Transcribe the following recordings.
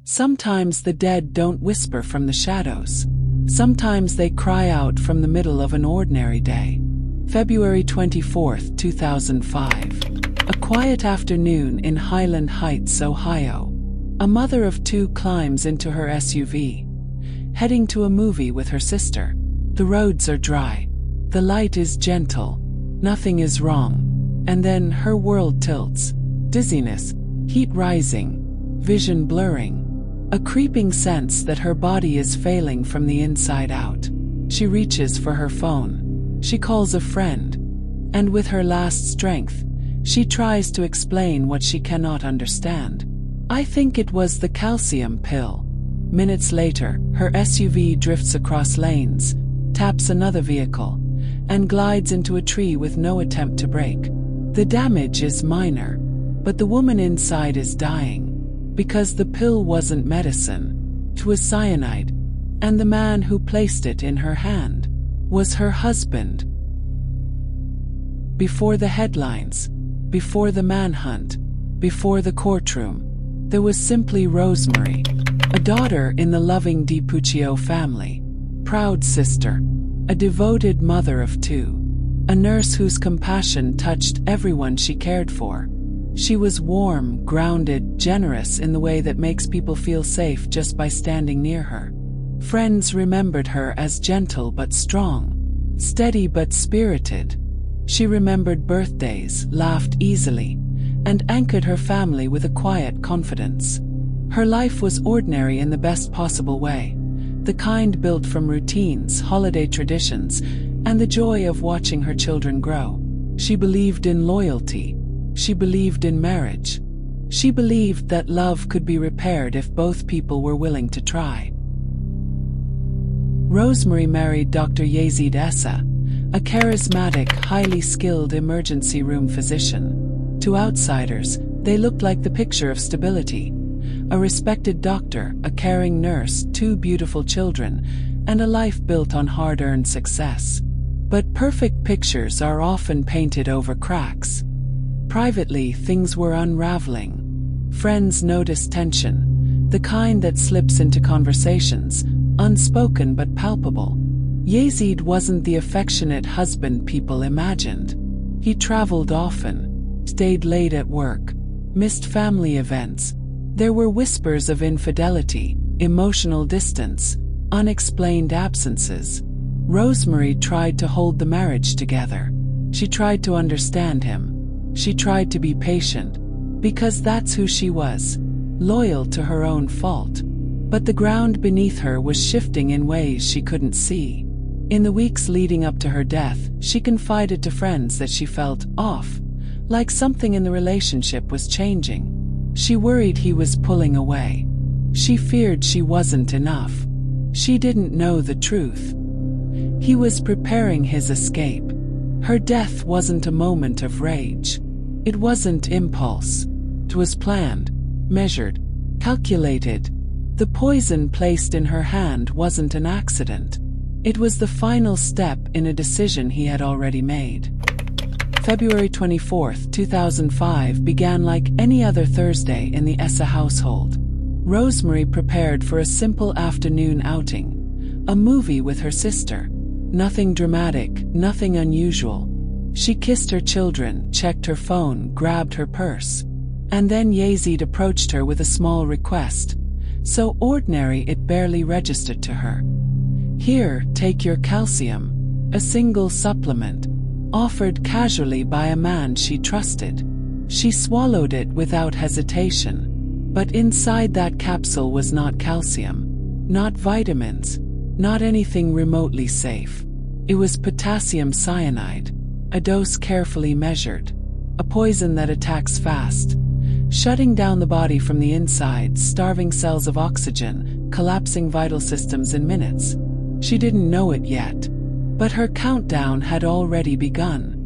Sometimes the dead don't whisper from the shadows. Sometimes they cry out from the middle of an ordinary day. February 24, 2005. A quiet afternoon in Highland Heights, Ohio. A mother of two climbs into her SUV, heading to a movie with her sister. The roads are dry. The light is gentle. Nothing is wrong. And then her world tilts. Dizziness, heat rising, vision blurring. A creeping sense that her body is failing from the inside out. She reaches for her phone. She calls a friend. And with her last strength, she tries to explain what she cannot understand. I think it was the calcium pill. Minutes later, her SUV drifts across lanes, taps another vehicle, and glides into a tree with no attempt to brake. The damage is minor, but the woman inside is dying. Because the pill wasn't medicine, it was cyanide, and the man who placed it in her hand was her husband. Before the headlines, before the manhunt, before the courtroom, there was simply Rosemary, a daughter in the loving DiPuccio family, proud sister, a devoted mother of two, a nurse whose compassion touched everyone she cared for. She was warm, grounded, generous in the way that makes people feel safe just by standing near her. Friends remembered her as gentle but strong, steady but spirited. She remembered birthdays, laughed easily, and anchored her family with a quiet confidence. Her life was ordinary in the best possible way, the kind built from routines, holiday traditions, and the joy of watching her children grow. She believed in loyalty. She believed in marriage. She believed that love could be repaired if both people were willing to try. Rosemary married Dr. Yazid Essa, a charismatic, highly skilled emergency room physician. To outsiders, they looked like the picture of stability. A respected doctor, a caring nurse, two beautiful children, and a life built on hard-earned success. But perfect pictures are often painted over cracks. Privately, things were unraveling. Friends noticed tension, the kind that slips into conversations, unspoken but palpable. Yazid wasn't the affectionate husband people imagined. He traveled often, stayed late at work, missed family events. There were whispers of infidelity, emotional distance, unexplained absences. Rosemary tried to hold the marriage together. She tried to understand him. She tried to be patient, because that's who she was, loyal to her own fault. But the ground beneath her was shifting in ways she couldn't see. In the weeks leading up to her death, she confided to friends that she felt off, like something in the relationship was changing. She worried he was pulling away. She feared she wasn't enough. She didn't know the truth. He was preparing his escape. Her death wasn't a moment of rage. It wasn't impulse. It was planned, measured, calculated. The poison placed in her hand wasn't an accident. It was the final step in a decision he had already made. February 24, 2005 began like any other Thursday in the Essa household. Rosemary prepared for a simple afternoon outing, a movie with her sister. Nothing dramatic, nothing unusual. She kissed her children, checked her phone, grabbed her purse. And then Yazid approached her with a small request, so ordinary it barely registered to her. Here, take your calcium, a single supplement, offered casually by a man she trusted. She swallowed it without hesitation. But inside that capsule was not calcium, not vitamins, not anything remotely safe. It was potassium cyanide, a dose carefully measured, a poison that attacks fast, shutting down the body from the inside, starving cells of oxygen, collapsing vital systems in minutes. She didn't know it yet, but her countdown had already begun.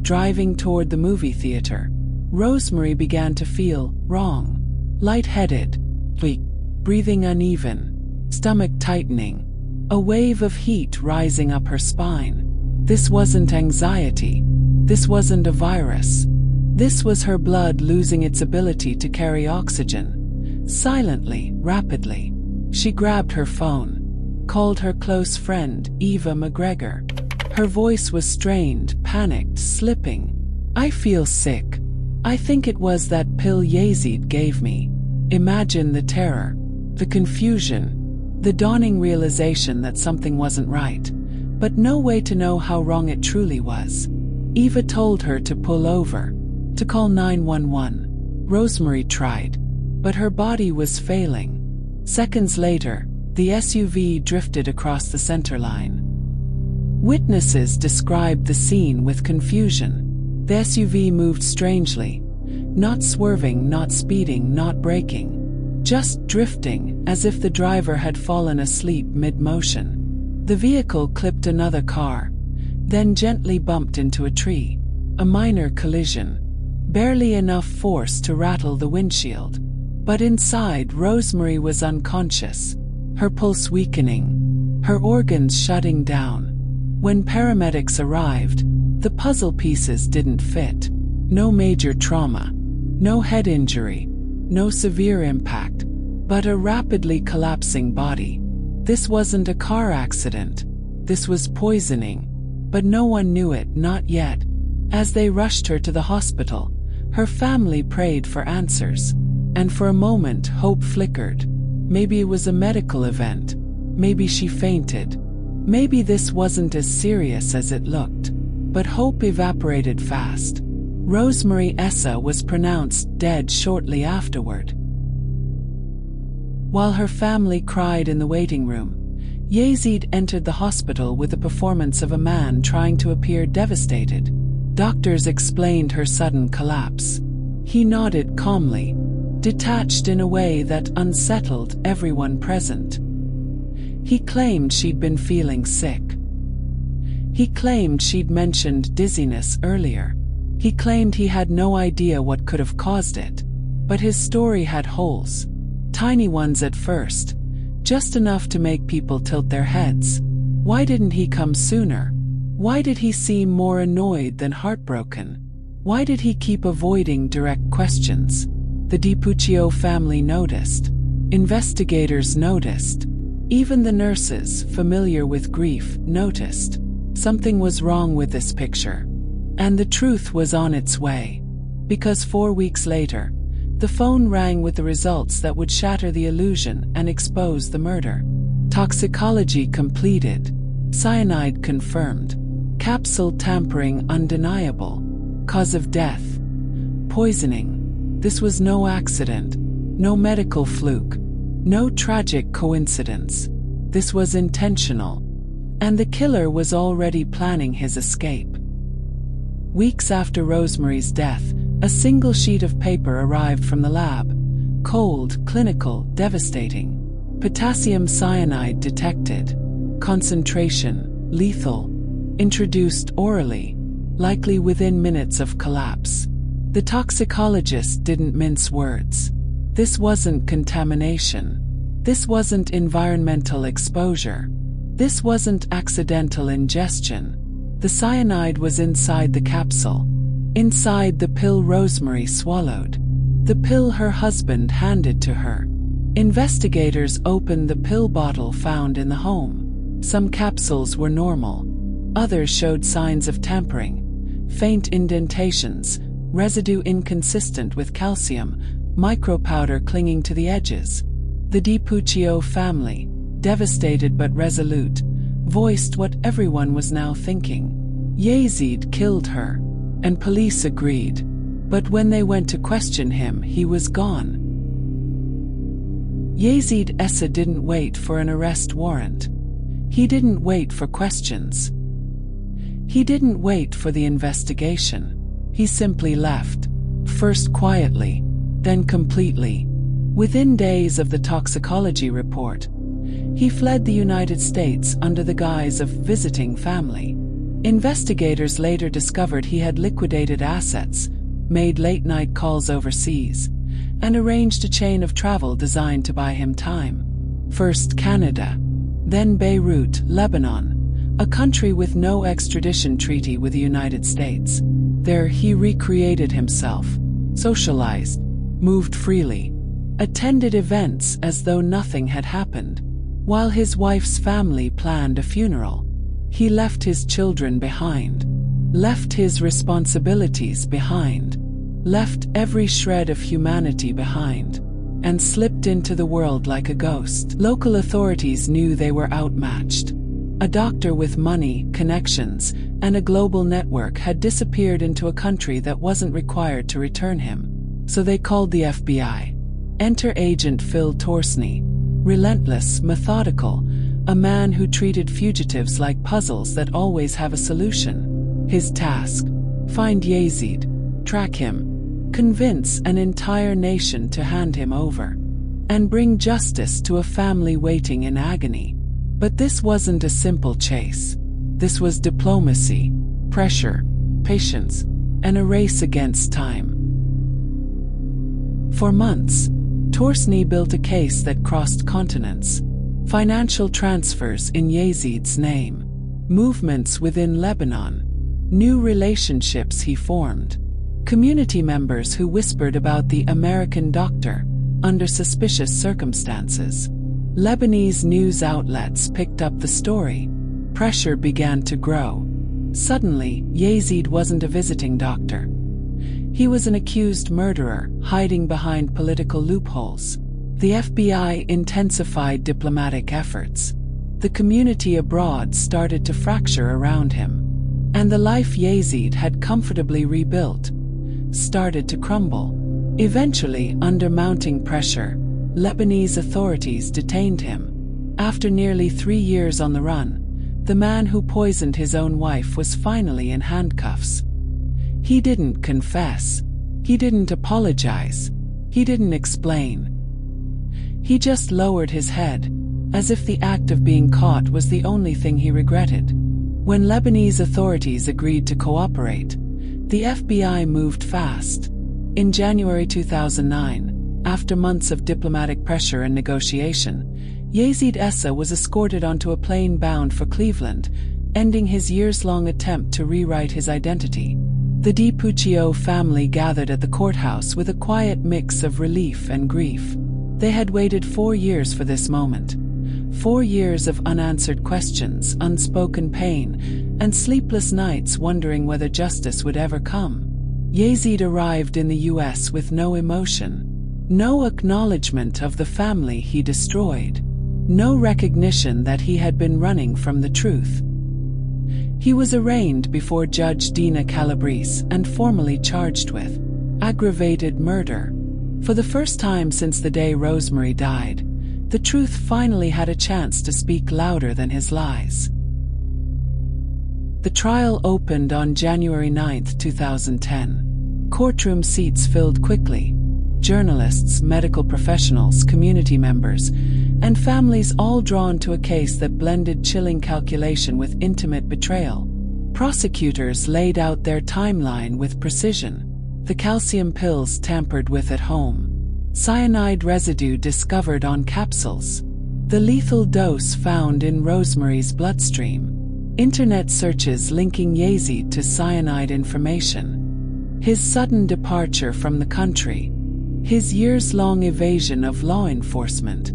Driving toward the movie theater, Rosemary began to feel wrong, lightheaded, weak, breathing uneven, stomach tightening, a wave of heat rising up her spine. This wasn't anxiety. This wasn't a virus. This was her blood losing its ability to carry oxygen, Silently, rapidly. She grabbed her phone, called her close friend, Eva McGregor. Her voice was strained, panicked, slipping. "I feel sick. I think it was that pill Yazid gave me." Imagine the terror, the confusion, the dawning realization that something wasn't right, but no way to know how wrong it truly was. Eva told her to pull over, to call 911. Rosemary tried, but her body was failing. Seconds later, the SUV drifted across the center line. Witnesses described the scene with confusion. The SUV moved strangely, not swerving, not speeding, not braking, just drifting, as if the driver had fallen asleep mid-motion. The vehicle clipped another car, then gently bumped into a tree. A minor collision, barely enough force to rattle the windshield. But inside, Rosemary was unconscious, her pulse weakening, her organs shutting down. When paramedics arrived, the puzzle pieces didn't fit. No major trauma, no head injury, no severe impact, but a rapidly collapsing body. This wasn't a car accident. This was poisoning. But no one knew it, not yet. As they rushed her to the hospital, her family prayed for answers. And for a moment, hope flickered. Maybe it was a medical event. Maybe she fainted. Maybe this wasn't as serious as it looked. But hope evaporated fast. Rosemary Essa was pronounced dead shortly afterward. While her family cried in the waiting room, Yazid entered the hospital with the performance of a man trying to appear devastated. Doctors explained her sudden collapse. He nodded calmly, detached in a way that unsettled everyone present. He claimed she'd been feeling sick. He claimed she'd mentioned dizziness earlier. He claimed he had no idea what could have caused it. But his story had holes. Tiny ones at first, just enough to make people tilt their heads. Why didn't he come sooner? Why did he seem more annoyed than heartbroken? Why did he keep avoiding direct questions? The DiPuccio family noticed. Investigators noticed. Even the nurses, familiar with grief, noticed. Something was wrong with this picture. And the truth was on its way. Because 4 weeks later, the phone rang with the results that would shatter the illusion and expose the murder. Toxicology completed. Cyanide confirmed. Capsule tampering undeniable. Cause of death: poisoning. This was no accident, no medical fluke, no tragic coincidence. This was intentional. And the killer was already planning his escape. Weeks after Rosemary's death, a single sheet of paper arrived from the lab. Cold, clinical, devastating. Potassium cyanide detected. Concentration: lethal. Introduced orally, likely within minutes of collapse. The toxicologist didn't mince words. This wasn't contamination. This wasn't environmental exposure. This wasn't accidental ingestion. The cyanide was inside the capsule. Inside the pill Rosemary swallowed. The pill her husband handed to her. Investigators opened the pill bottle found in the home. Some capsules were normal. Others showed signs of tampering. Faint indentations, residue inconsistent with calcium, micropowder clinging to the edges. The DiPuccio family, devastated but resolute, voiced what everyone was now thinking. Yazid killed her, and police agreed. But when they went to question him, he was gone. Yazid Essa didn't wait for an arrest warrant. He didn't wait for questions. He didn't wait for the investigation. He simply left. First quietly, then completely. Within days of the toxicology report, he fled the United States under the guise of visiting family. Investigators later discovered he had liquidated assets, made late-night calls overseas, and arranged a chain of travel designed to buy him time. First Canada, then Beirut, Lebanon, a country with no extradition treaty with the United States. There he recreated himself, socialized, moved freely. attended events as though nothing had happened. While his wife's family planned a funeral, he left his children behind, left his responsibilities behind, left every shred of humanity behind, and slipped into the world like a ghost. Local authorities knew they were outmatched. A doctor with money, connections, and a global network had disappeared into a country that wasn't required to return him. So they called the FBI. Enter Agent Phil Torsney, relentless, methodical, a man who treated fugitives like puzzles that always have a solution. His task: find Yazid, track him, convince an entire nation to hand him over, and bring justice to a family waiting in agony. But this wasn't a simple chase. This was diplomacy, pressure, patience, and a race against time. For months, Torsney built a case that crossed continents. Financial transfers in Yazid's name, movements within Lebanon, new relationships he formed, community members who whispered about the American doctor under suspicious circumstances. Lebanese news outlets picked up the story. Pressure began to grow. Suddenly, Yazid wasn't a visiting doctor. He was an accused murderer, hiding behind political loopholes. The FBI intensified diplomatic efforts. The community abroad started to fracture around him. And the life Yazid had comfortably rebuilt started to crumble. Eventually, under mounting pressure, Lebanese authorities detained him. After nearly 3 years on the run, the man who poisoned his own wife was finally in handcuffs. He didn't confess. He didn't apologize. He didn't explain. He just lowered his head, as if the act of being caught was the only thing he regretted. When Lebanese authorities agreed to cooperate, the FBI moved fast. In January 2009, after months of diplomatic pressure and negotiation, Yazid Essa was escorted onto a plane bound for Cleveland, ending his years-long attempt to rewrite his identity. The DiPuccio family gathered at the courthouse with a quiet mix of relief and grief. They had waited 4 years for this moment. 4 years of unanswered questions, unspoken pain, and sleepless nights wondering whether justice would ever come. Yazid arrived in the US with no emotion. No acknowledgement of the family he destroyed. No recognition that he had been running from the truth. He was arraigned before Judge Dina Calabrese and formally charged with aggravated murder. For the first time since the day Rosemary died, the truth finally had a chance to speak louder than his lies. The trial opened on January 9, 2010. Courtroom seats filled quickly. Journalists, medical professionals, community members, and families all drawn to a case that blended chilling calculation with intimate betrayal. Prosecutors laid out their timeline with precision. The calcium pills tampered with at home. Cyanide residue discovered on capsules. The lethal dose found in Rosemary's bloodstream. Internet searches linking Yazid to cyanide information. His sudden departure from the country. His years-long evasion of law enforcement.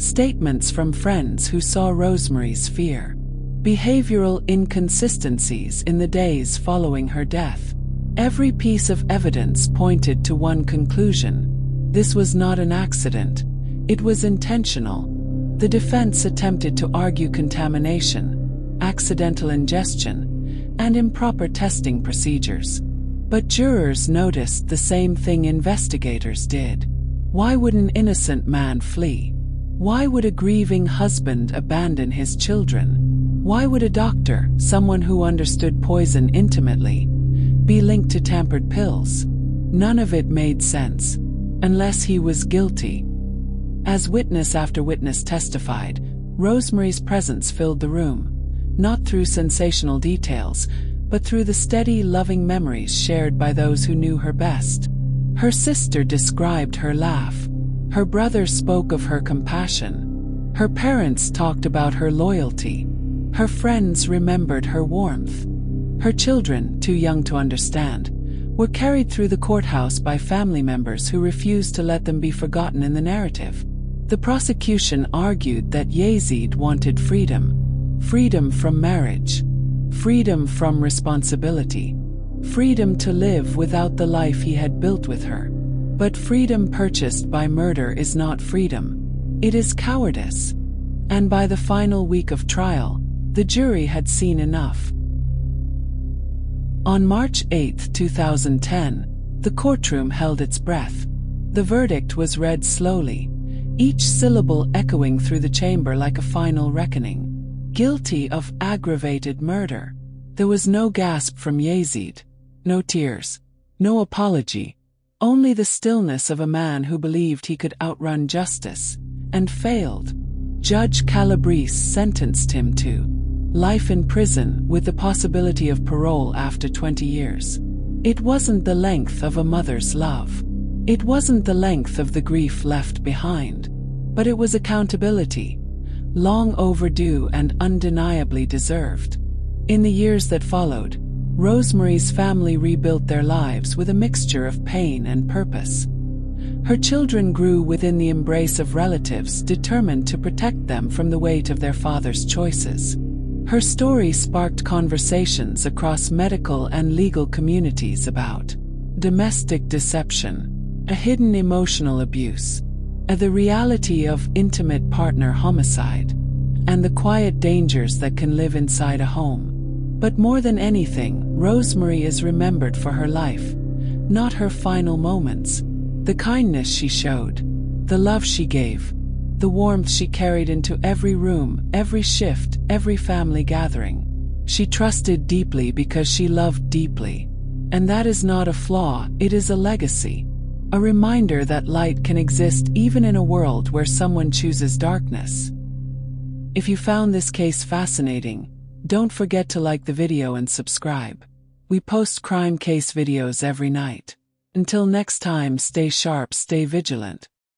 Statements from friends who saw Rosemary's fear. Behavioral inconsistencies in the days following her death. Every piece of evidence pointed to one conclusion. This was not an accident. It was intentional. The defense attempted to argue contamination, accidental ingestion, and improper testing procedures. But jurors noticed the same thing investigators did. Why would an innocent man flee? Why would a grieving husband abandon his children? Why would a doctor, someone who understood poison intimately, be linked to tampered pills? None of it made sense, unless he was guilty. As witness after witness testified, Rosemary's presence filled the room, not through sensational details, but through the steady, loving memories shared by those who knew her best. Her sister described her laugh. Her brother spoke of her compassion. Her parents talked about her loyalty. Her friends remembered her warmth. Her children, too young to understand, were carried through the courthouse by family members who refused to let them be forgotten in the narrative. The prosecution argued that Yazid wanted freedom. Freedom from marriage. Freedom from responsibility. Freedom to live without the life he had built with her. But freedom purchased by murder is not freedom. It is cowardice. And by the final week of trial, the jury had seen enough. On March 8, 2010, the courtroom held its breath. The verdict was read slowly, each syllable echoing through the chamber like a final reckoning. Guilty of aggravated murder. There was no gasp from Yazid, no tears, no apology, only the stillness of a man who believed he could outrun justice, and failed. Judge Calabrese sentenced him to life in prison with the possibility of parole after 20 years. It wasn't the length of a mother's love. It wasn't the length of the grief left behind. But it was accountability, long overdue and undeniably deserved. In the years that followed, Rosemary's family rebuilt their lives with a mixture of pain and purpose. Her children grew within the embrace of relatives determined to protect them from the weight of their father's choices. Her story sparked conversations across medical and legal communities about domestic deception, a hidden emotional abuse, the reality of intimate partner homicide, and the quiet dangers that can live inside a home. But more than anything, Rosemary is remembered for her life, not her final moments. The kindness she showed, the love she gave, the warmth she carried into every room, every shift, every family gathering. She trusted deeply because she loved deeply. And that is not a flaw, it is a legacy. A reminder that light can exist even in a world where someone chooses darkness. If you found this case fascinating, don't forget to like the video and subscribe. We post crime case videos every night. Until next time, stay sharp, stay vigilant.